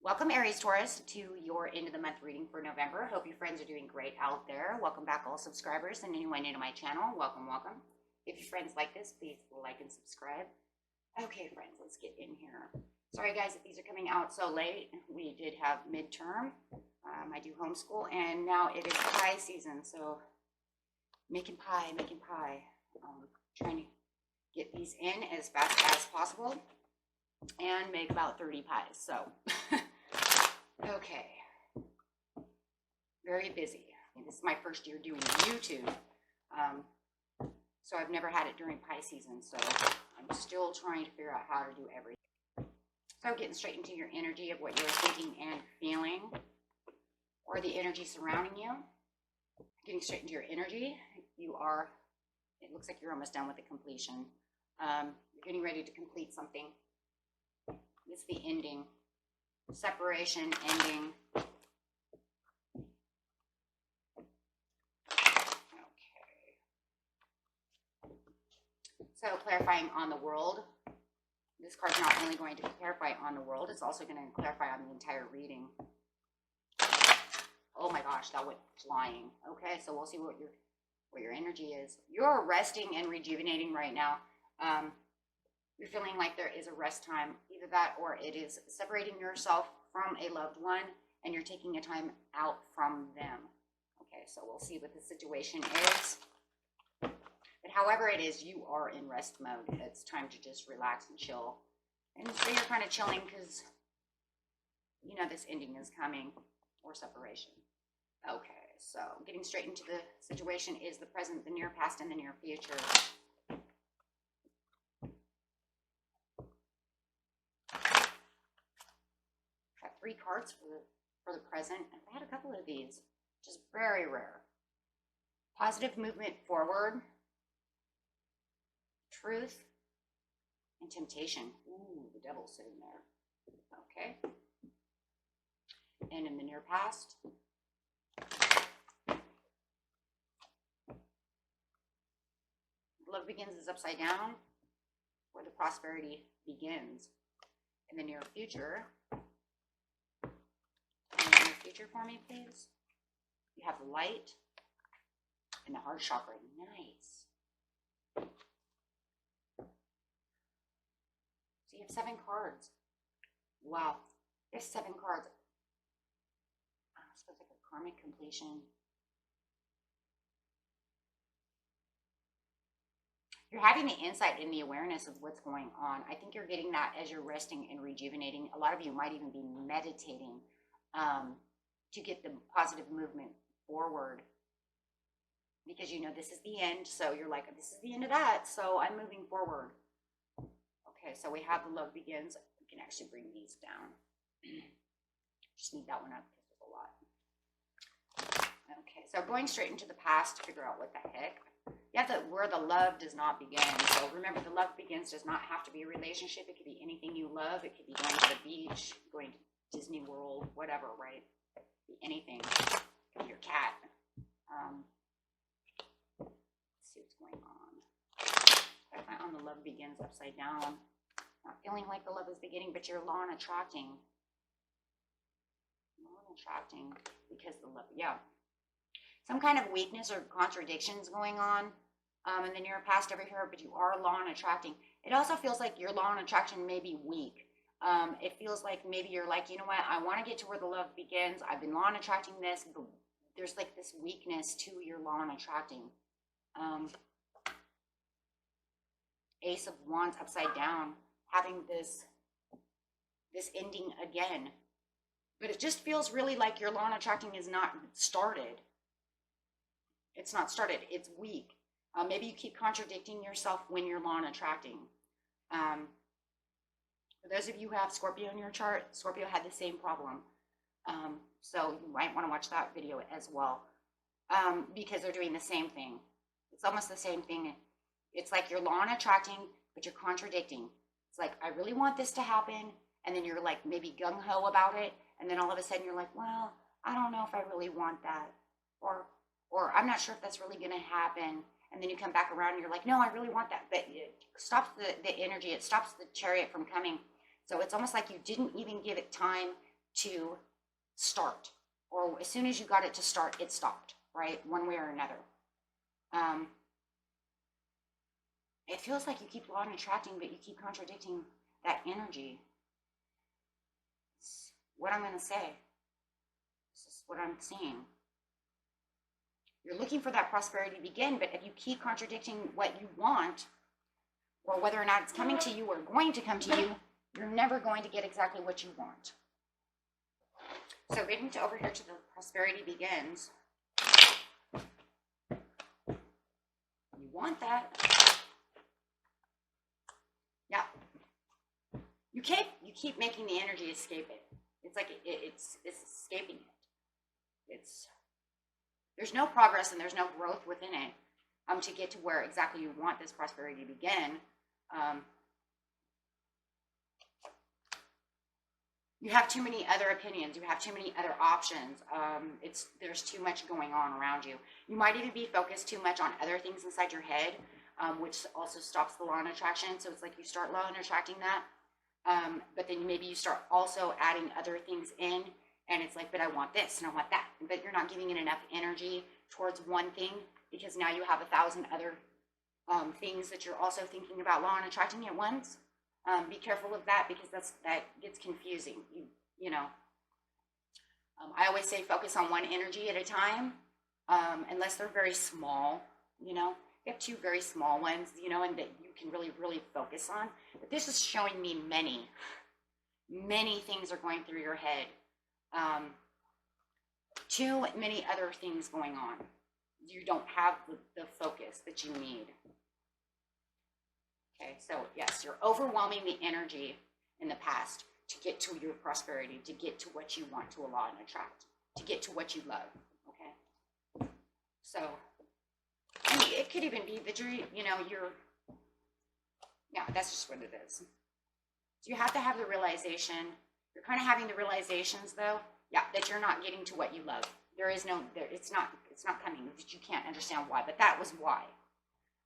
Welcome, Aries Taurus, to your end of the month reading for November. Hope you friends are doing great out there. Welcome back, all subscribers, and anyone new to my channel. Welcome, welcome. If your friends like this, please like and subscribe. Okay, friends, let's get in here. Sorry, guys, if these are coming out so late. We did have midterm. I do homeschool, and now it is pie season, so making pie. Trying to get these in as fast as possible and make about 30 pies. So, okay. Very busy. This is my first year doing YouTube. So I've never had it during pie season. So I'm still trying to figure out how to do everything. So getting straight into your energy of what you're thinking and feeling, or the energy surrounding you. Getting straight into your energy. It looks like you're almost done with the completion. You're getting ready to complete something. It's the ending. Separation, ending. Okay. So clarifying on the world. This card's not only going to clarify on the world, it's also going to clarify on the entire reading. Oh my gosh, that went flying. Okay, so we'll see what your energy is. You're resting and rejuvenating right now. You're feeling like there is a rest time, either that or it is separating yourself from a loved one and you're taking a time out from them. Okay, so we'll see what the situation is. But however it is, you are in rest mode. It's time to just relax and chill. And so you're kind of chilling because you know this ending is coming, or separation. Okay, so getting straight into the situation is the present, the near past, and the near future. Got 3 cards for the present. I've had a couple of these, which is very rare. Positive movement forward, truth, and temptation. Ooh, the devil's sitting there. Okay. And in the near past, love begins is upside down, where the prosperity begins. In the near future, for me, please. You have the light and the heart chakra. Nice. So you have 7 cards. Wow. There's 7 cards. It's supposed like a karmic completion. You're having the insight and the awareness of what's going on. I think you're getting that as you're resting and rejuvenating. A lot of you might even be meditating to get the positive movement forward, because you know this is the end. So you're like, this is the end of that, so I'm moving forward. Okay, so we have the love begins. We can actually bring these down. Just need that one up because there's a lot. Okay, so going straight into the past to figure out what the heck. You have where the love does not begin. So remember, the love begins does not have to be a relationship. It could be anything you love. It could be going to the beach, going to Disney World, whatever, right? Anything. Your cat. Let's see what's going on. On the love begins upside down. Not feeling like the love is beginning, but you're law and attracting. Law and attracting because the love, yeah. Some kind of weakness or contradictions going on in the near past over here, but you are law and attracting. It also feels like your law and attraction may be weak. It feels like maybe you're like, you know what, I want to get to where the love begins. I've been law and attracting this, but there's like this weakness to your law and attracting. Ace of Wands upside down, having this ending again. But it just feels really like your law and attracting is not started. It's not started. It's weak. Maybe you keep contradicting yourself when you're law and attracting. For those of you who have Scorpio in your chart, Scorpio had the same problem. So you might want to watch that video as well, because they're doing the same thing. It's almost the same thing. It's like you're law and attracting, but you're contradicting. It's like, I really want this to happen. And then you're like maybe gung-ho about it. And then all of a sudden you're like, well, I don't know if I really want that. Or I'm not sure if that's really going to happen. And then you come back around and you're like, no, I really want that. But it stops the energy. It stops the chariot from coming. So it's almost like you didn't even give it time to start, or as soon as you got it to start, it stopped, right? One way or another. It feels like you keep law and attracting, but you keep contradicting that energy. It's what I'm going to say. This is what I'm seeing. You're looking for that prosperity to begin, but if you keep contradicting what you want, or whether or not it's coming to you or going to come to you, you're never going to get exactly what you want. So getting to over here to the prosperity begins. You want that. Yeah. You keep making the energy escape it. It's like it's escaping it. There's no progress and there's no growth within it to get to where exactly you want this prosperity to begin. You have too many other opinions. You have too many other options. There's too much going on around you. You might even be focused too much on other things inside your head, which also stops the law of attraction. So it's like you start law and attracting that, but then maybe you start also adding other things in, and it's like, but I want this and I want that, but you're not giving it enough energy towards one thing, because now you have 1,000 other things that you're also thinking about law and attracting at once. Be careful of that, because that gets confusing. You know, I always say focus on one energy at a time, unless they're very small. You know, you have two very small ones, you know, and that you can really, really focus on. But this is showing me many things are going through your head. Too many other things going on. You don't have the focus that you need. Okay, so yes, you're overwhelming the energy in the past to get to your prosperity, to get to what you want to allow and attract, to get to what you love. Okay, so I mean, it could even be that that's just what it is. So you have to have the realization. You're kind of having the realizations, though, that you're not getting to what you love. It's not coming. You can't understand why, but that was why.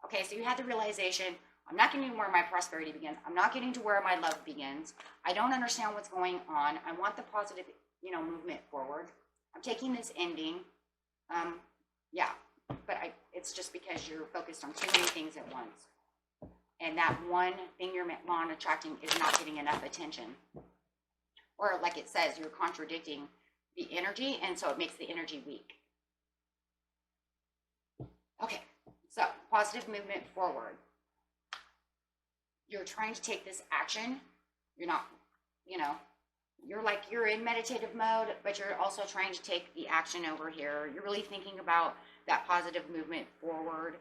Okay, so you had the realization. I'm not getting to where my prosperity begins. I'm not getting to where my love begins. I don't understand what's going on. I want the positive, movement forward. I'm taking this ending. But it's just because you're focused on too many things at once. And that one thing you're law and attracting is not getting enough attention. Or like it says, you're contradicting the energy, and so it makes the energy weak. Okay, so positive movement forward. You're trying to take this action. You're not, you're in meditative mode, but you're also trying to take the action over here. You're really thinking about that positive movement forward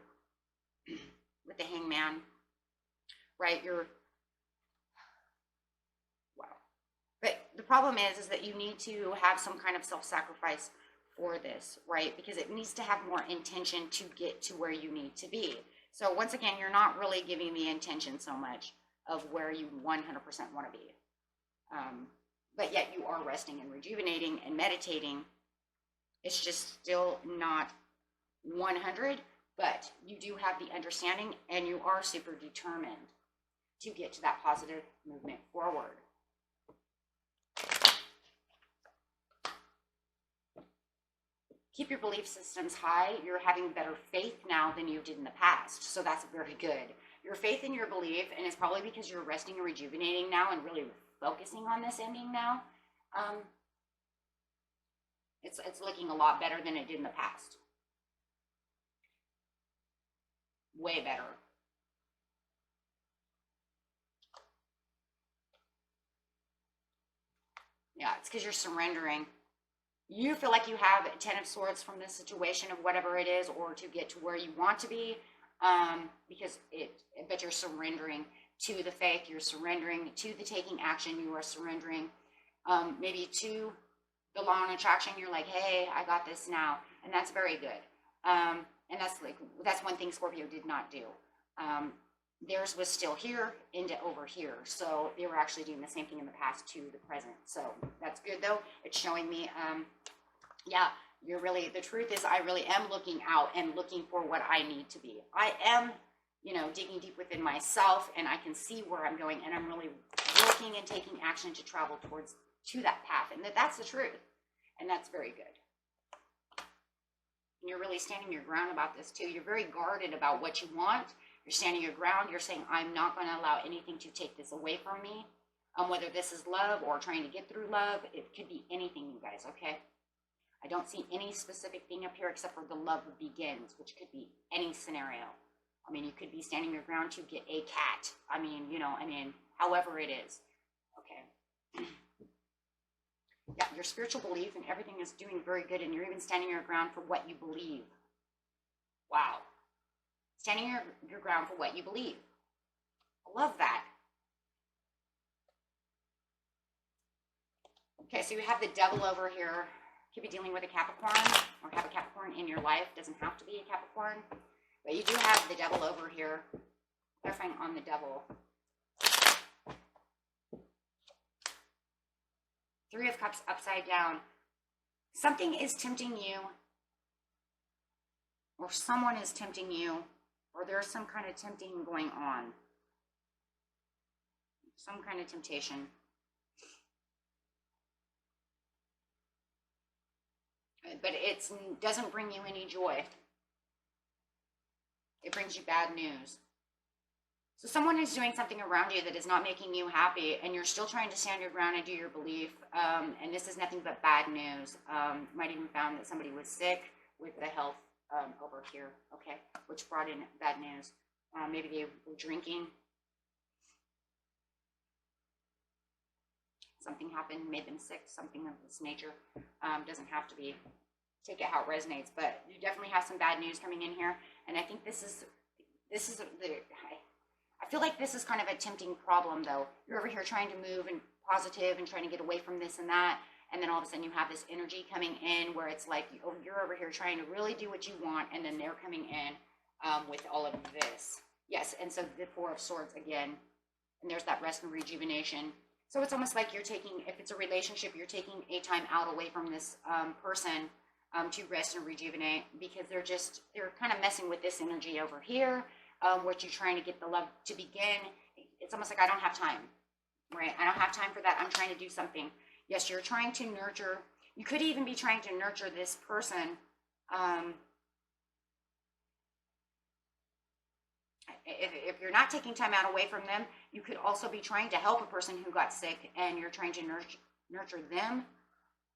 with the hangman, right? But the problem is that you need to have some kind of self-sacrifice for this, right? Because it needs to have more intention to get to where you need to be. So once again, you're not really giving the intention so much of where you 100% want to be. But yet you are resting and rejuvenating and meditating. It's just still not 100, but you do have the understanding, and you are super determined to get to that positive movement forward. Keep your belief systems high. You're having better faith now than you did in the past. So that's very good. Your faith in your belief, and it's probably because you're resting and rejuvenating now and really focusing on this ending now. It's looking a lot better than it did in the past. Way better. Yeah, it's because you're surrendering. You feel like you have 10 of Swords from this situation of whatever it is, or to get to where you want to be, but you're surrendering to the faith, you're surrendering to the taking action, you are surrendering maybe to the law and attraction. You're like, hey, I got this now, and that's very good. And that's one thing Scorpio did not do. Theirs was still here into over here, so they were actually doing the same thing in the past to the present. So that's good, though. It's showing me, the truth is I really am looking out and looking for what I need to be. I am, digging deep within myself, and I can see where I'm going, and I'm really working and taking action to travel towards to that path, and that's the truth, and that's very good. And you're really standing your ground about this too. You're very guarded about what you want. You're standing your ground. You're saying, I'm not going to allow anything to take this away from me. Whether this is love or trying to get through love, it could be anything, you guys, okay? I don't see any specific thing up here except for the love begins, which could be any scenario. I mean, you could be standing your ground to get a cat. I mean, however it is, okay? Yeah, your spiritual belief and everything is doing very good, and you're even standing your ground for what you believe. Wow. Standing your ground for what you believe. I love that. Okay, so you have the devil over here. Could be dealing with a Capricorn or have a Capricorn in your life. Doesn't have to be a Capricorn. But you do have the devil over here. Clarifying on the devil. 3 of Cups upside down. Something is tempting you, or someone is tempting you, or there's some kind of tempting going on. Some kind of temptation. But it doesn't bring you any joy. It brings you bad news. So someone is doing something around you that is not making you happy, and you're still trying to stand your ground and do your belief. And this is nothing but bad news. Might even found that somebody was sick with the health over here, okay, which brought in bad news. Maybe they were drinking. Something happened, made them sick, something of this nature. Doesn't have to be. Take it how it resonates, but you definitely have some bad news coming in here. And I think this is I feel like this is kind of a tempting problem, though. You're over here trying to move and positive and trying to get away from this and that, and then all of a sudden you have this energy coming in where it's like you're over here trying to really do what you want, and then they're coming in with all of this. Yes, and so the 4 of Swords again, and there's that rest and rejuvenation. So it's almost like you're taking, if it's a relationship, you're taking a time out away from this person to rest and rejuvenate, because they're kind of messing with this energy over here. What you're trying to get the love to begin. It's almost like I don't have time, right? I don't have time for that. I'm trying to do something. Yes, you're trying to nurture. You could even be trying to nurture this person. If you're not taking time out away from them, you could also be trying to help a person who got sick, and you're trying to nurture them.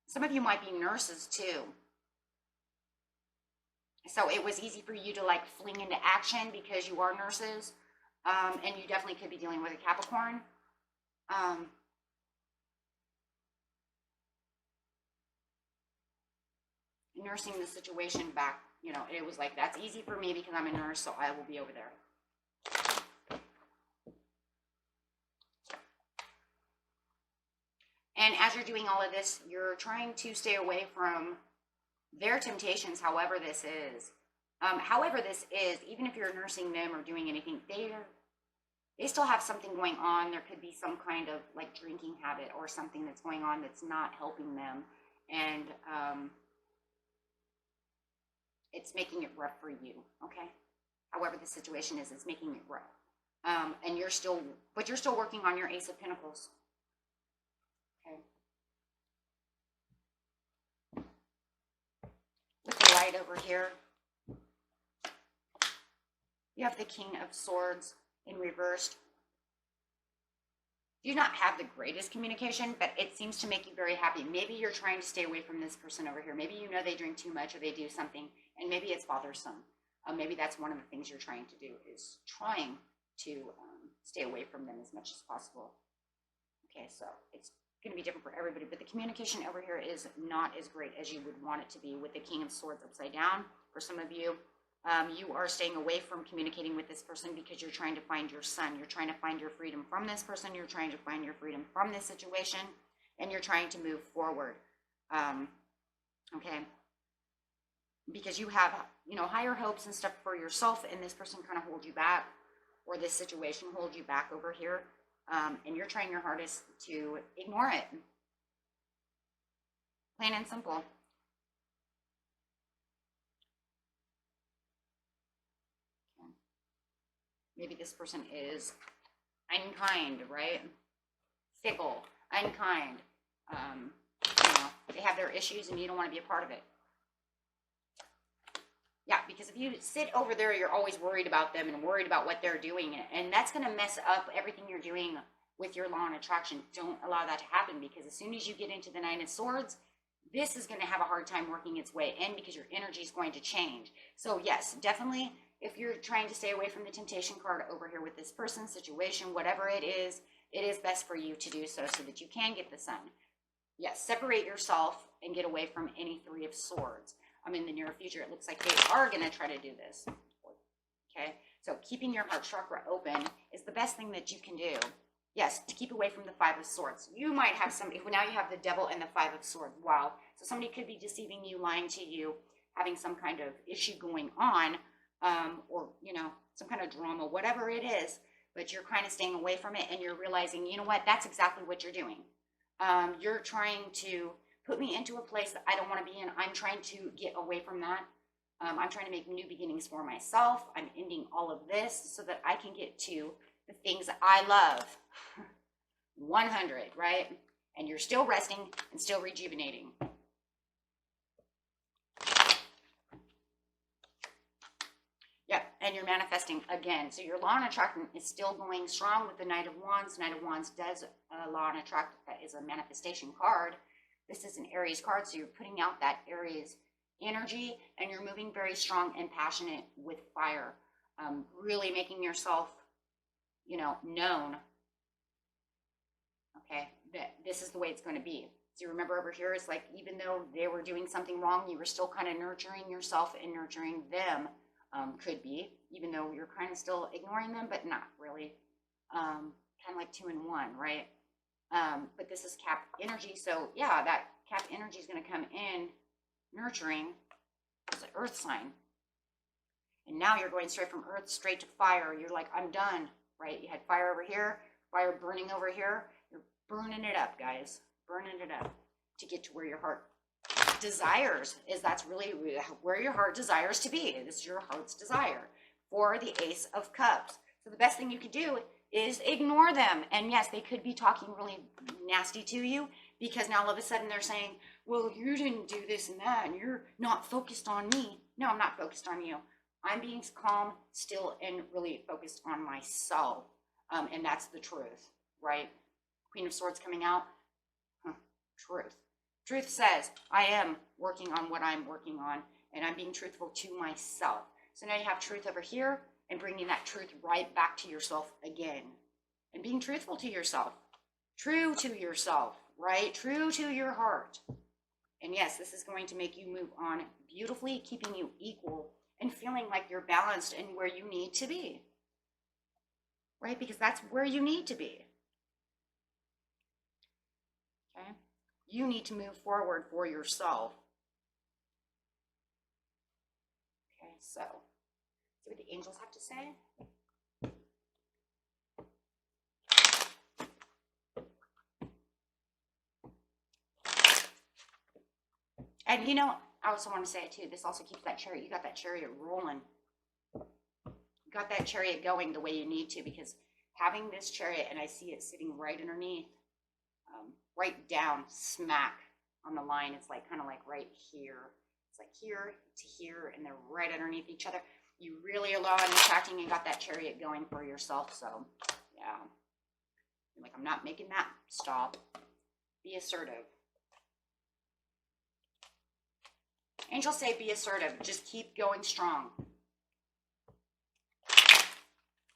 Some of you might be nurses too. So it was easy for you to like fling into action because you are nurses, and you definitely could be dealing with a Capricorn. Nursing the situation back, it was like, that's easy for me because I'm a nurse, so I will be over there. And as you're doing all of this, you're trying to stay away from their temptations, however this is. Even if you're nursing them or doing anything, they still have something going on. There could be some kind of like drinking habit or something that's going on that's not helping them. And it's making it rough for you, okay? However the situation is, it's making it rough. And you're still working on your Ace of Pentacles. Okay. With the light over here, you have the King of Swords in reversed. You do not have the greatest communication, but it seems to make you very happy. Maybe you're trying to stay away from this person over here. Maybe they drink too much or they do something, and maybe it's bothersome. Maybe that's one of the things you're trying to do, is trying to stay away from them as much as possible. Okay, so it's going to be different for everybody, but the communication over here is not as great as you would want it to be with the King of Swords upside down. For some of you, you are staying away from communicating with this person because you're trying to find your son. You're trying to find your freedom from this person. You're trying to find your freedom from this situation, and you're trying to move forward. Okay, because you have, higher hopes and stuff for yourself, and this person kind of holds you back, or this situation holds you back over here. And you're trying your hardest to ignore it. Plain and simple. Okay. Maybe this person is unkind, right? Fickle, unkind. their issues and you don't want to be a part of it. Yeah, because if you sit over there, you're always worried about them and worried about what they're doing. And that's going to mess up everything you're doing with your law and attraction. Don't allow that to happen, because as soon as you get into the Nine of Swords, this is going to have a hard time working its way in, because your energy is going to change. So yes, definitely, if you're trying to stay away from the temptation card over here with this person, situation, whatever it is best for you to do so that you can get the Sun. Yes, separate yourself and get away from any Three of Swords. In the near future, it looks like they are going to try to do this. Okay, so keeping your heart chakra open is the best thing that you can do. Yes, to keep away from the Five of Swords. You might have somebody, now you have the Devil and the Five of Swords. Wow. So somebody could be deceiving you, lying to you, having some kind of issue going on, or, some kind of drama, whatever it is, but you're kind of staying away from it, and you're realizing, you know what, that's exactly what you're doing. You're trying to put me into a place that I don't want to be in. I'm trying to get away from that. I'm trying to make new beginnings for myself. I'm ending all of this so that I can get to the things that I love. 100, right? And you're still resting and still rejuvenating. Yeah, and you're manifesting again. So your law and attraction is still going strong with the Knight of Wands. Knight of Wands does law and attract, is a manifestation card. This is an Aries card, so you're putting out that Aries energy, and you're moving very strong and passionate with fire. Really making yourself, known. Okay, that this is the way it's going to be. So you remember over here, it's like, even though they were doing something wrong, you were still kind of nurturing yourself and nurturing them. Could be, even though you're kind of still ignoring them, but not really. Kind of like 2 in 1, right? But this is cap energy. So yeah, that cap energy is going to come in nurturing as an earth sign. And now you're going straight from earth straight to fire. You're like, I'm done, right? You had fire over here, fire burning over here. You're burning it up, guys. Burning it up to get to where your heart desires is. That's really where your heart desires to be. This is your heart's desire for the Ace of Cups. So the best thing you can do is ignore them. And yes, they could be talking really nasty to you, because now all of a sudden they're saying, well, you didn't do this and that, and you're not focused on me. No, I'm not focused on you. I'm being calm, still, and really focused on myself. And that's the truth, right? Queen of Swords coming out. Truth. Truth says, I am working on what I'm working on, and I'm being truthful to myself. So now you have truth over here, and bringing that truth right back to yourself again. And being truthful to yourself. True to yourself, right? True to your heart. And yes, this is going to make you move on beautifully, keeping you equal and feeling like you're balanced and where you need to be. Right? Because that's where you need to be. Okay? You need to move forward for yourself. Okay, so see what the angels have to say. And I also want to say it too, this also keeps that chariot, you got that chariot rolling. You got that chariot going the way you need to, because having this chariot, and I see it sitting right underneath, right down smack on the line. It's like kind of like right here. It's like here to here, and they're right underneath each other. You really are law and attracting and got that chariot going for yourself. So yeah, you're like, I'm not making that stop. Be assertive. Angels say be assertive. Just keep going strong.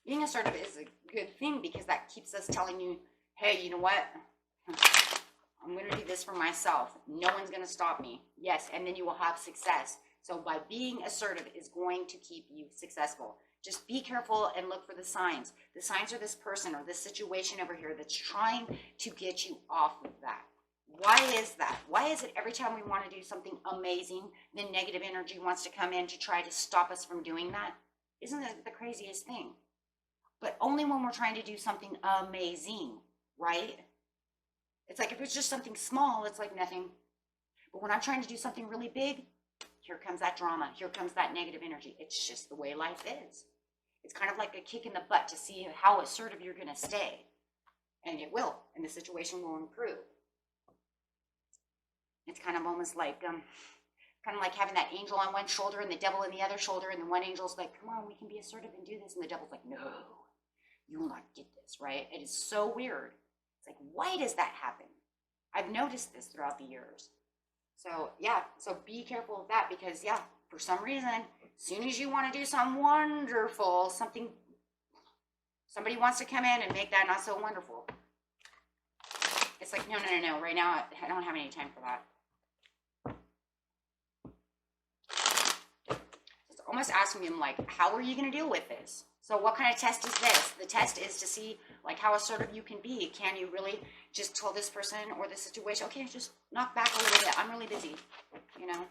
Being assertive is a good thing, because that keeps us telling you, hey, you know what? I'm going to do this for myself. No one's going to stop me. Yes, and then you will have success. So by being assertive is going to keep you successful. Just be careful and look for the signs. The signs are this person or this situation over here that's trying to get you off of that. Why is that? Why is it every time we want to do something amazing, then negative energy wants to come in to try to stop us from doing that? Isn't that the craziest thing? But only when we're trying to do something amazing, right? It's like if it's just something small, it's like nothing. But when I'm trying to do something really big, here comes that drama. Here comes that negative energy. It's just the way life is. It's kind of like a kick in the butt to see how assertive you're going to stay. And it will, and the situation will improve. it's kind of almost like, kind of like having that angel on one shoulder and the devil in the other shoulder, and the one angel's like, come on, we can be assertive and do this, and the devil's like, no, you will not get this, right? It is so weird. It's like, why does that happen? I've noticed this throughout the years. So yeah, so be careful of that, because yeah, for some reason, as soon as you want to do something wonderful, somebody wants to come in and make that not so wonderful. It's like, no, right now I don't have any time for that. It's almost asking me, like, how are you going to deal with this? So what kind of test is this? The test is to see, like, how assertive you can be. Can you really just tell this person or the situation, okay, just knock back a little bit. I'm really busy, you know?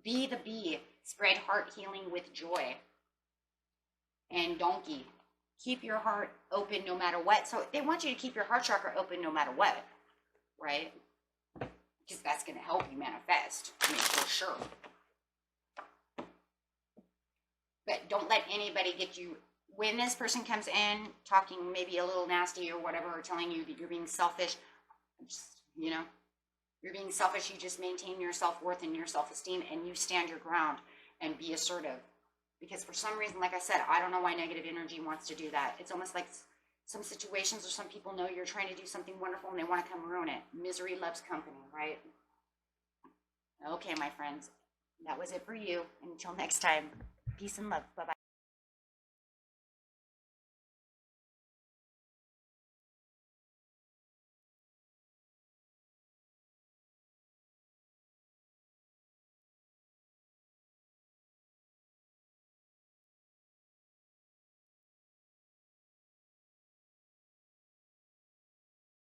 Be the bee. Spread heart healing with joy. And donkey. Keep your heart open no matter what. So they want you to keep your heart chakra open no matter what, right? Because that's going to help you manifest, I mean, for sure. But don't let anybody get you, when this person comes in talking maybe a little nasty or whatever, or telling you that you're being selfish, just, you know, you're being selfish. You just maintain your self-worth and your self-esteem, and you stand your ground and be assertive. Because for some reason, like I said, I don't know why negative energy wants to do that. It's almost like some situations or some people know you're trying to do something wonderful and they want to come ruin it. Misery loves company, right? Okay, my friends, that was it for you. Until next time, peace and love. Bye-bye.